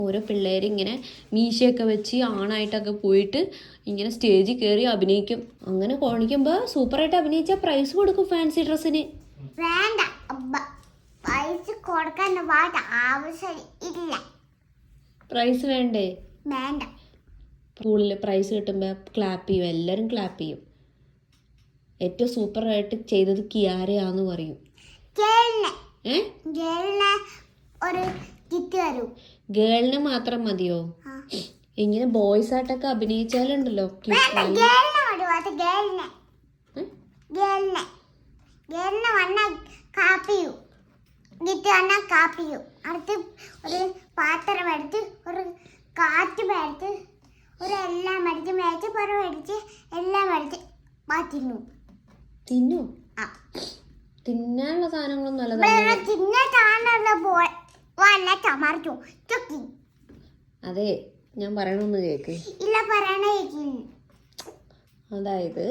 ഓരോ പിള്ളേർ ഇങ്ങനെ മീശയൊക്കെ വെച്ച് ആണായിട്ടൊക്കെ പോയിട്ട് ഇങ്ങനെ സ്റ്റേജിൽ കയറി അഭിനയിക്കും. അങ്ങനെ കാണിക്കുമ്പോൾ സൂപ്പറായിട്ട് അഭിനയിച്ചാൽ പ്രൈസ് കൊടുക്കും ഫാൻസി ഡ്രസ്സിന്. വേണ്ട, പ്രൈസ് കൊടുക്കാൻ ആവശ്യം ഇല്ല. പ്രൈസ് വേണ്ടേ? വേണ്ട. സ്കൂളിൽ പ്രൈസ് കിട്ടുമ്പോൾ ക്ലാപ്പ് ചെയ്യും, എല്ലാവരും ക്ലാപ്പ് ചെയ്യും. ഏറ്റവും സൂപ്പറായിട്ട് ചെയ്തത് കിയാരയാന്ന് പറയും. ഒരു കിറ്റ് തരൂ. ഗേളിന് മാത്രം മതിയോ? ഇങ്ങനെ ബോയ്സ് ആയിട്ടൊക്കെ അഭിനയിച്ചാലുണ്ടല്ലോ. അടുത്ത് ഒരു പാത്രം എടുത്ത് ഒരു കാറ്റ് മേടിച്ച് ഒരു എല്ലാം മേടിച്ച് മേടിച്ച് പുറ മേടിച്ച് എല്ലാം മേടിച്ച് തിന്നു. തിന്നു? തിന്നാനുള്ള സാധനങ്ങളൊന്നും അല്ല. അതെ, ഞാൻ പറയണമെന്ന് കേക്ക്. ഇല്ല, പറയണ. അതായത്